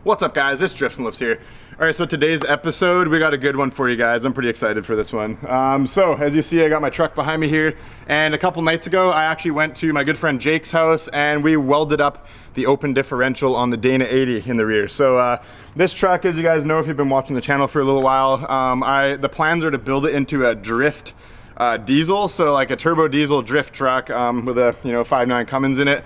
What's up guys, it's Drifts and Lifts here. Alright, so today's episode, we got a good one for you guys. I'm pretty excited for this one. So as you see, I got my truck behind me here, and a couple nights ago, I actually went to my good friend Jake's house and we welded up the open differential on the Dana 80 in the rear. So this truck, as you guys know, if you've been watching the channel for a little while, the plans are to build it into a drift diesel, so like a turbo diesel drift truck with a 5.9 Cummins in it.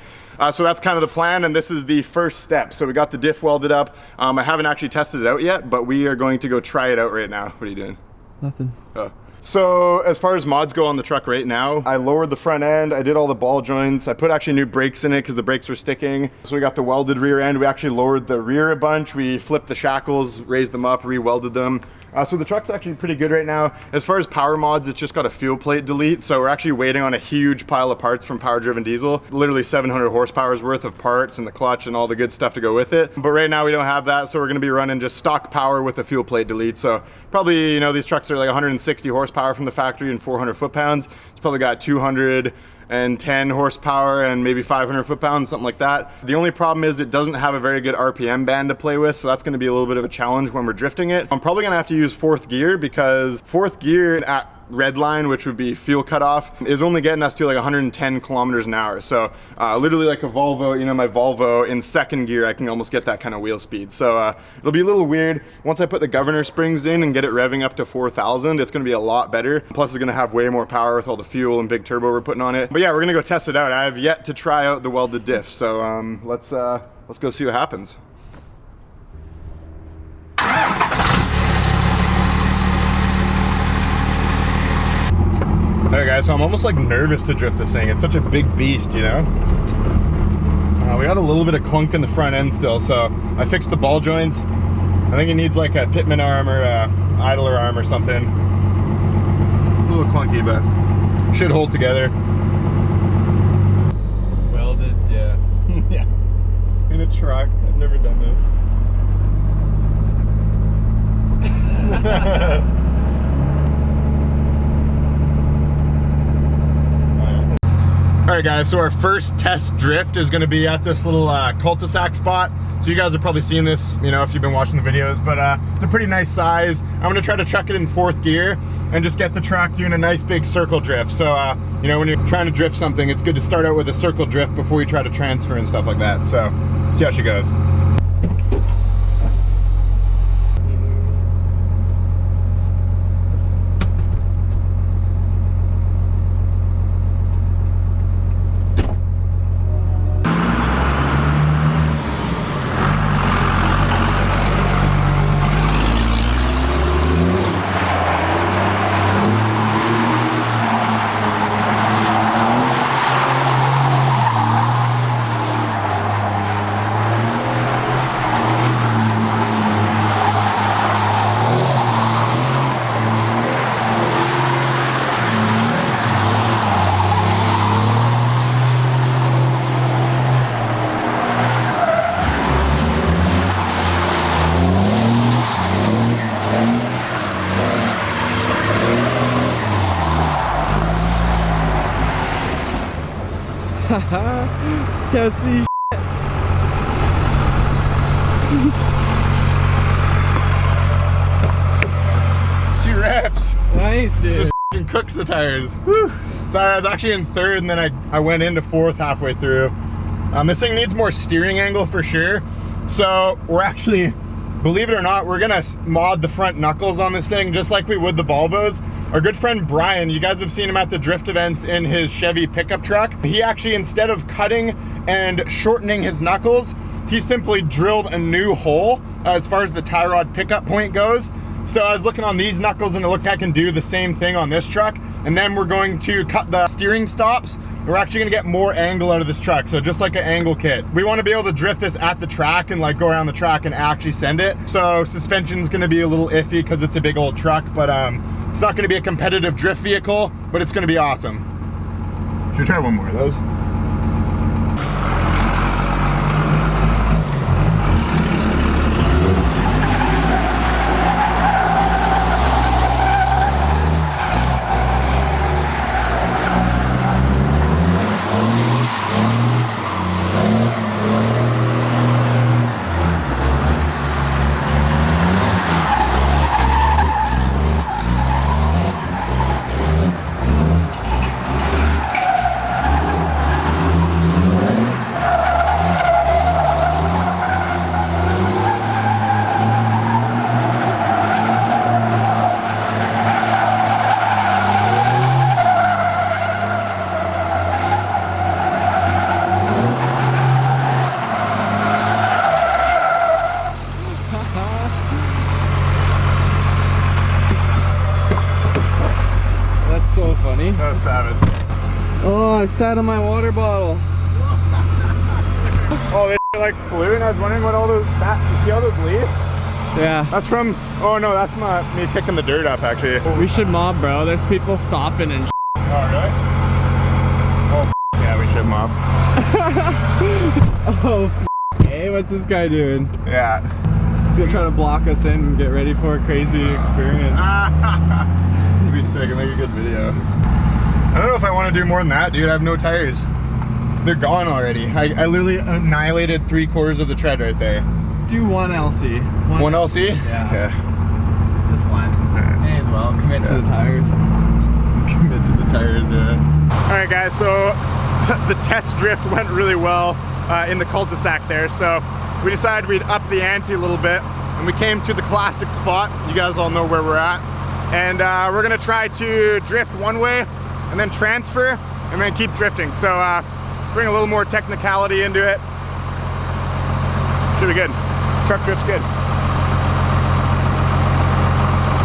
So that's kind of the plan, and this is the first step. So we got the diff welded up. I haven't actually tested it out yet, but we are going to go try it out right now. What are you doing? Nothing. Oh. So as far as mods go on the truck right now, I lowered the front end, I did all the ball joints, I put actually new brakes in it because the brakes were sticking. So we got the welded rear end, we actually lowered the rear a bunch, we flipped the shackles, raised them up, re-welded them. So the truck's actually pretty good right now. As far as power mods, it's just got a fuel plate delete, so we're actually waiting on a huge pile of parts from Power Driven Diesel. Literally 700 horsepower's worth of parts and the clutch and all the good stuff to go with it. But right now we don't have that, so we're gonna be running just stock power with a fuel plate delete. So probably, these trucks are like 160 horsepower from the factory and 400 foot-pounds. It's probably got 210 horsepower and maybe 500 foot-pounds, something like that. The only problem is it doesn't have a very good RPM band to play with, so that's gonna be a little bit of a challenge when we're drifting it. I'm probably gonna have to use fourth gear, because fourth gear at red line, which would be fuel cutoff, is only getting us to like 110 kilometers an hour. So literally like a Volvo, my Volvo in second gear, I can almost get that kind of wheel speed. So it'll be a little weird. Once I put the governor springs in and get it revving up to 4,000, it's gonna be a lot better. Plus it's gonna have way more power with all the fuel and big turbo we're putting on it. But yeah, we're gonna go test it out. I have yet to try out the welded diff. So let's go see what happens. Alright guys, so I'm almost like nervous to drift this thing. It's such a big beast, we got a little bit of clunk in the front end still, so I fixed the ball joints. I think it needs like a pitman arm or a idler arm or something. A little clunky, but should hold together. Welded, yeah. Yeah. In a truck. I've never done this. Alright guys, so our first test drift is going to be at this little cul-de-sac spot. So you guys have probably seen this, if you've been watching the videos, but it's a pretty nice size. I'm going to try to chuck it in fourth gear and just get the truck doing a nice big circle drift. So, when you're trying to drift something, it's good to start out with a circle drift before you try to transfer and stuff like that. So, see how she goes. Can't see She rips. Nice, dude. Just f***ing cooks the tires. Whew. So I was actually in third, and then I went into fourth halfway through. This thing needs more steering angle for sure. So we're actually, believe it or not, we're gonna mod the front knuckles on this thing just like we would the Volvos. Our good friend Brian, you guys have seen him at the drift events in his Chevy pickup truck. He actually, instead of cutting and shortening his knuckles, he simply drilled a new hole as far as the tie rod pickup point goes. So I was looking on these knuckles and it looks like I can do the same thing on this truck. And then we're going to cut the steering stops. We're actually gonna get more angle out of this truck. So just like an angle kit. We wanna be able to drift this at the track and like go around the track and actually send it. So suspension's gonna be a little iffy because it's a big old truck, but it's not gonna be a competitive drift vehicle, but it's gonna be awesome. Should we try one more of those? So funny. That was savage. Oh, I sat on my water bottle. Oh, they like flew, and I was wondering what all those, you see all those leaves? Yeah. That's from, oh no, that's me picking the dirt up actually. We should mob, bro. There's people stopping and Oh, really? Oh, yeah, we should mob. Oh, hey, what's this guy doing? Yeah. He's gonna try to block us in and get ready for a crazy experience. It'd be sick and make a good video. I don't know if I want to do more than that, dude. I have no tires. They're gone already. I literally annihilated 3/4 of the tread right there. Do one LC. One LC? Yeah. Okay. Just one. May as well commit to the tires. Commit to the tires, yeah. All right, guys. So the test drift went really well in the cul-de-sac there. So we decided we'd up the ante a little bit, and we came to the classic spot. You guys all know where we're at. And we're gonna try to drift one way and then transfer and then keep drifting. So bring a little more technicality into it. Should be good. This truck drift's good.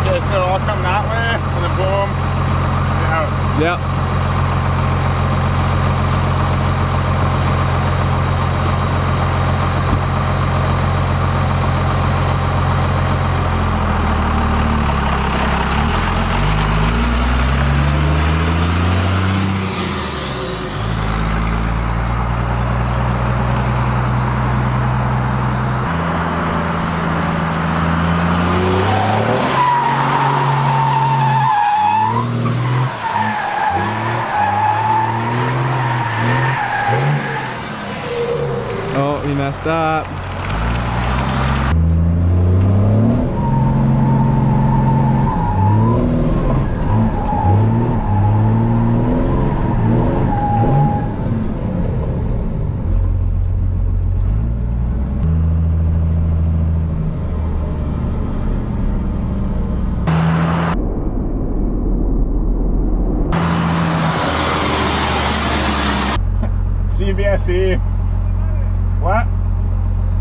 Okay, so I'll come that way and then boom, and out. Yep. Oh, he messed up. CVSE. What?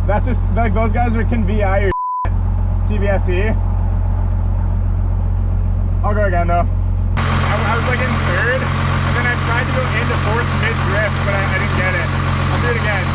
That's just like those guys are can VI your CVSE. I'll go again though. I was like in third, and then I tried to go into fourth mid drift, but I didn't get it. I'll do it again.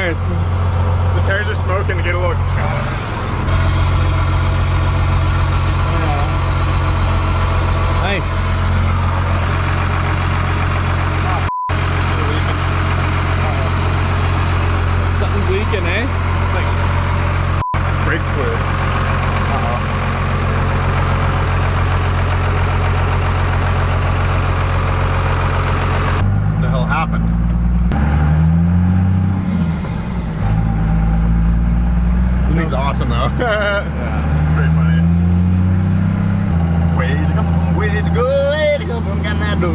tires. The tires are smoking to get a little shot. Nice. Something's leaking, eh? Like brake fluid. What the hell happened? This thing's awesome though. Yeah, it's pretty funny. Way to come from, way to go from Canada.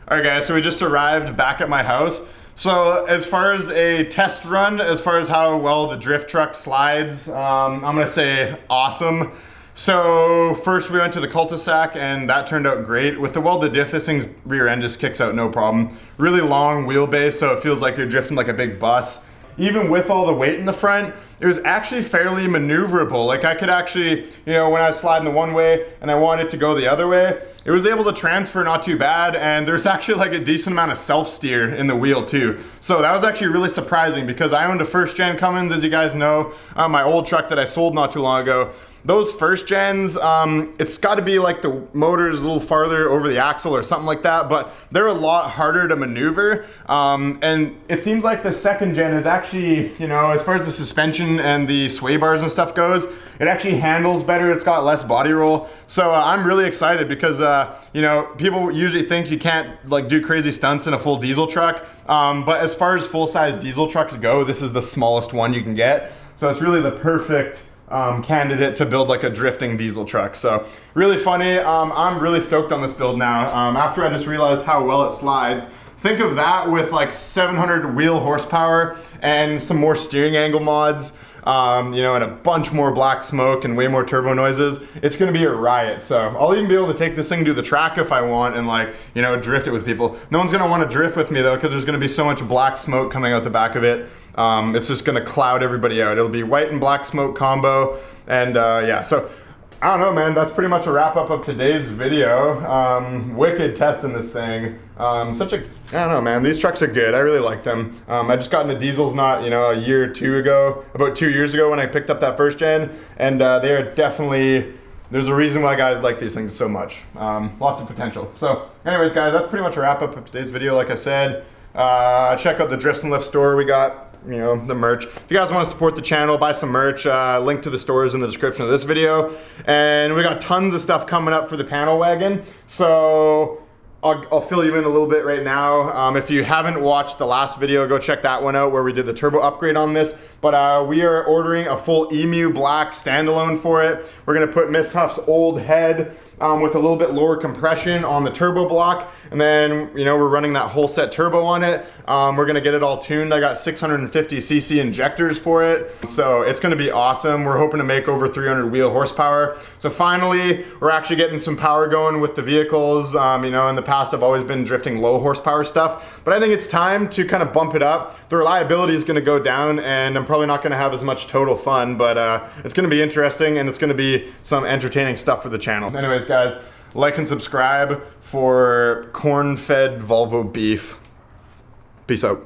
Alright guys, so we just arrived back at my house. So as far as a test run, as far as how well the drift truck slides, I'm gonna say awesome. So first we went to the cul-de-sac and that turned out great. With the welded diff, this thing's rear end just kicks out no problem. Really long wheelbase, so it feels like you're drifting like a big bus. Even with all the weight in the front, it was actually fairly maneuverable. Like I could actually, you know, when I was sliding the one way and I wanted it to go the other way, it was able to transfer not too bad, and there's actually like a decent amount of self-steer in the wheel too. So that was actually really surprising because I owned a first gen Cummins, as you guys know, my old truck that I sold not too long ago. Those first gens, it's got to be like the motor is a little farther over the axle or something like that, but they're a lot harder to maneuver. And it seems like the second gen is actually, you know, as far as the suspension and the sway bars and stuff goes, it actually handles better. It's got less body roll. So I'm really excited because, you know, people usually think you can't like do crazy stunts in a full diesel truck. But as far as full-size diesel trucks go, this is the smallest one you can get. So it's really the perfect candidate to build like a drifting diesel truck. So really funny. I'm really stoked on this build now. After I just realized how well it slides. Think of that with like 700 wheel horsepower and some more steering angle mods, you know, and a bunch more black smoke and way more turbo noises. It's gonna be a riot. So I'll even be able to take this thing to the track if I want and like, you know, drift it with people. No one's gonna wanna drift with me though, because there's gonna be so much black smoke coming out the back of it. It's just gonna cloud everybody out. It'll be white and black smoke combo. And yeah, so I don't know, man, that's pretty much a wrap up of today's video. Wicked testing this thing. I don't know, man, these trucks are good. I really like them. I just got into diesels not, you know, a year or two ago, about 2 years ago when I picked up that first gen, and they are definitely, there's a reason why guys like these things so much. Lots of potential. So anyways, guys, that's pretty much a wrap up of today's video. Like I said, check out the Drifts and Lifts store. We got, you know, the merch. If you guys want to support the channel, buy some merch, link to the stores in the description of this video. And we got tons of stuff coming up for the panel wagon. So I'll fill you in a little bit right now. If you haven't watched the last video, go check that one out where we did the turbo upgrade on this. But we are ordering a full Emu Black standalone for it. We're gonna put Miss Huff's old head with a little bit lower compression on the turbo block. And then, you know, we're running that whole set turbo on it. We're gonna get it all tuned. I got 650cc injectors for it. So it's gonna be awesome. We're hoping to make over 300 wheel horsepower. So finally, we're actually getting some power going with the vehicles. You know, in the past, I've always been drifting low horsepower stuff, but I think it's time to kind of bump it up. The reliability is gonna go down and I'm probably not gonna have as much total fun, but it's gonna be interesting and it's gonna be some entertaining stuff for the channel. Anyways, guys, like and subscribe for corn-fed Volvo beef. Peace out.